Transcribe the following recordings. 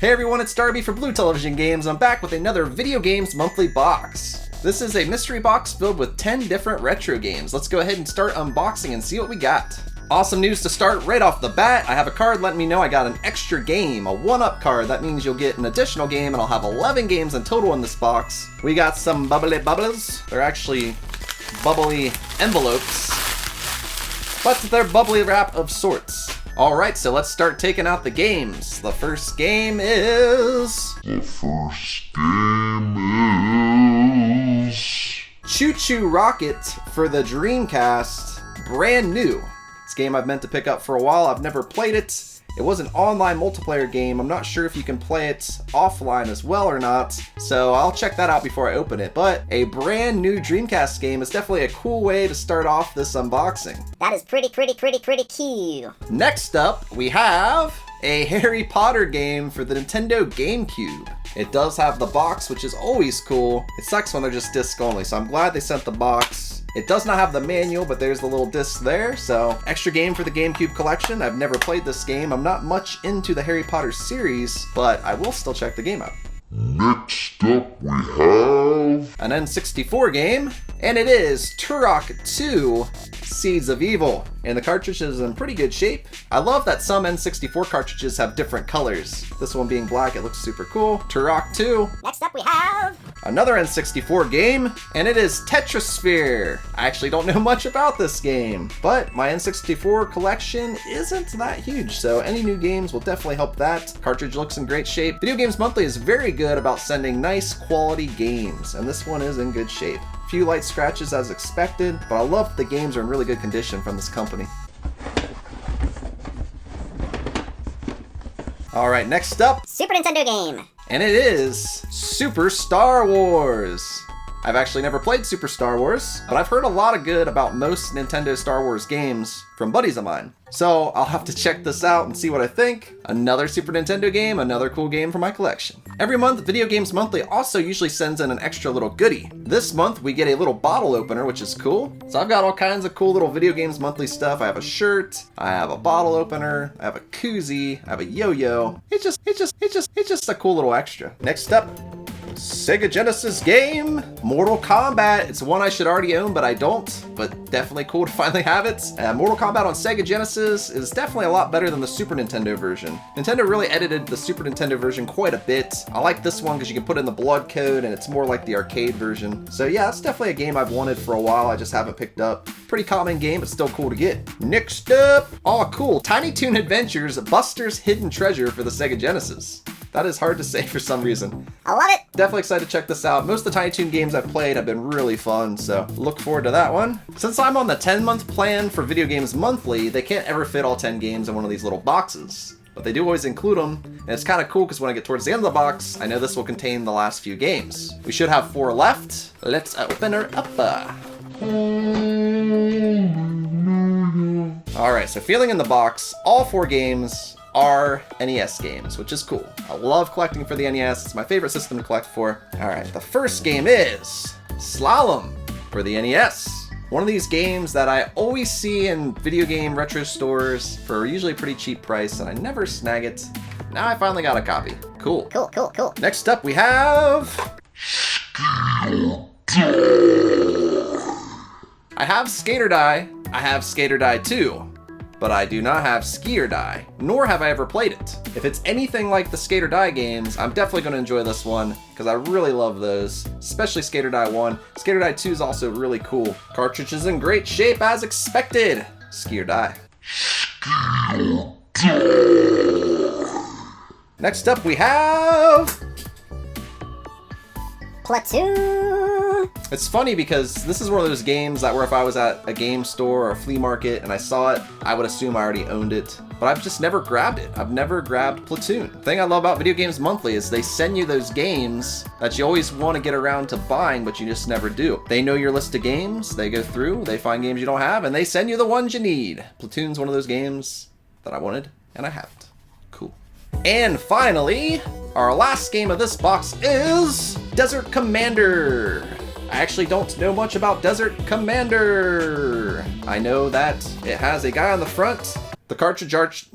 Hey everyone, it's Darby from Blue Television Games. I'm back with another Video Games Monthly box. This is a mystery box filled with 10 different retro games. Let's go ahead and start unboxing and see what we got. Awesome news to start right off the bat. I have a card letting me know I got an extra game, a 1-up card. That means you'll get an additional game and I'll have 11 games in total in this box. We got some bubbly bubbles. They're actually bubbly envelopes, but they're bubbly wrap of sorts. Alright, so let's start taking out the games. The first game is... Chu Chu Rocket for the Dreamcast, brand new. This game I've meant to pick up for a while. I've never played it. It was an online multiplayer game. I'm not sure if you can play it offline as well or not, so I'll check that out before I open it. But a brand new Dreamcast game is definitely a cool way to start off this unboxing. That is pretty cute. Next up, we have a Harry Potter game for the Nintendo GameCube. It does have the box, which is always cool. It sucks when they're just disc only, so I'm glad they sent the box. It does not have the manual, but there's the little disc there, so extra game for the GameCube collection. I've never played this game. I'm not much into the Harry Potter series, but I will still check the game out. Next up we have an N64 game, and it is Tarak 2 Seeds of Evil. And the cartridge is in pretty good shape. I love that some N64 cartridges have different colors. This one being black, it looks super cool. Tarak 2. Next up we have another N64 game, and it is Tetris. I actually don't know much about this game, but my N64 collection isn't that huge, so any new games will definitely help that. Cartridge looks in great shape. Video Games Monthly is very good about sending nice quality games, and this one is in good shape. Few light scratches as expected, but I love that the games are in really good condition from this company. Alright, next up, Super Nintendo game. And it is Super Star Wars. I've actually never played Super Star Wars, but I've heard a lot of good about most Nintendo Star Wars games from buddies of mine. So I'll have to check this out and see what I think. Another Super Nintendo game, another cool game for my collection. Every month, Video Games Monthly also usually sends in an extra little goodie. This month, we get a little bottle opener, which is cool. So I've got all kinds of cool little Video Games Monthly stuff. I have a shirt, I have a bottle opener, I have a koozie, I have a yo-yo. It's just a cool little extra. Next up, Sega Genesis game, Mortal Kombat. It's one I should already own, but I don't, but definitely cool to finally have it. Mortal Kombat on Sega Genesis is definitely a lot better than the Super Nintendo version. Nintendo really edited the Super Nintendo version quite a bit. I like this one because you can put in the blood code and it's more like the arcade version. So yeah, it's definitely a game I've wanted for a while. I just haven't picked up. Pretty common game, but still cool to get. Next up, oh cool, Tiny Toon Adventures, Buster's Hidden Treasure for the Sega Genesis. That is hard to say for some reason. I love it. Definitely excited to check this out. Most of the Tiny Toon games I've played have been really fun, so look forward to that one. Since I'm on the 10-month plan for Video Games Monthly, they can't ever fit all 10 games in one of these little boxes. But they do always include them, and it's kind of cool because when I get towards the end of the box, I know this will contain the last few games. We should have 4 left. Let's open her up. Alright, so feeling in the box, all 4 games are NES games, which is cool. I love collecting for the NES. It's my favorite system to collect for. Alright, the first game is Slalom for the NES. One of these games that I always see in video game retro stores for usually a pretty cheap price, and I never snag it. Now I finally got a copy. Cool. Cool. Next up we have... I have Skater Die. I have Skater Die 2. But I do not have Ski or Die, nor have I ever played it. If it's anything like the Skater Die games, I'm definitely going to enjoy this one, because I really love those, especially Skater Die 1. Skater Die 2 is also really cool. Cartridge is in great shape as expected. Ski or Die. Next up we have... Platoon. It's funny because this is one of those games that where if I was at a game store or a flea market and I saw it, I would assume I already owned it, but I've just never grabbed it. I've never grabbed Platoon. The thing I love about Video Games Monthly is they send you those games that you always want to get around to buying, but you just never do. They know your list of games, they go through, they find games you don't have, and they send you the ones you need. Platoon's one of those games that I wanted, and I haven't. Cool. And finally, our last game of this box is Desert Commander. I actually don't know much about Desert Commander. I know that it has a guy on the front. The cartridge arch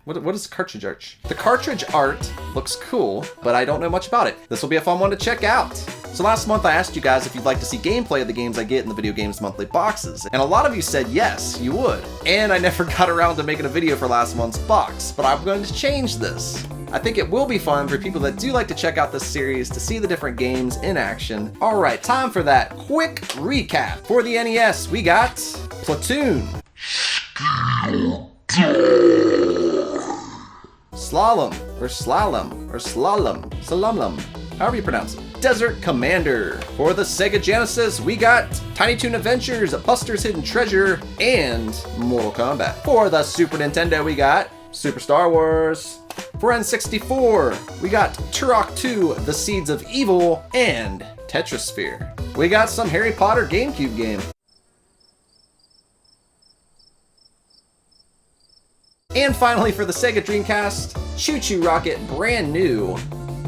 What is cartridge art? The cartridge art looks cool, but I don't know much about it. This will be a fun one to check out. So last month I asked you guys if you'd like to see gameplay of the games I get in the Video Games Monthly boxes, and a lot of you said yes, you would. And I never got around to making a video for last month's box, but I'm going to change this. I think it will be fun for people that do like to check out this series to see the different games in action. Alright, time for that quick recap. For the NES, we got Platoon, Slalom, or Slalom, or Slalom, Slalom, however you pronounce it. Desert Commander. For the Sega Genesis, we got Tiny Toon Adventures, Buster's Hidden Treasure, and Mortal Kombat. For the Super Nintendo, we got Super Star Wars. For N64, we got Tarak 2, The Seeds of Evil, and Tetris. We got some Harry Potter GameCube game. And finally, for the Sega Dreamcast, Chu Chu Rocket, brand new.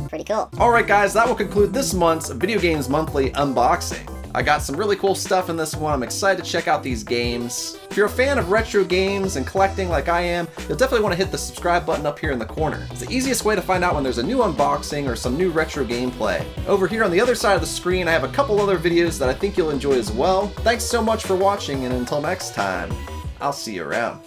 Pretty cool. Alright guys, that will conclude this month's Video Games Monthly unboxing. I got some really cool stuff in this one. I'm excited to check out these games. If you're a fan of retro games and collecting like I am, you'll definitely want to hit the subscribe button up here in the corner. It's the easiest way to find out when there's a new unboxing or some new retro gameplay. Over here on the other side of the screen, I have a couple other videos that I think you'll enjoy as well. Thanks so much for watching, and until next time, I'll see you around.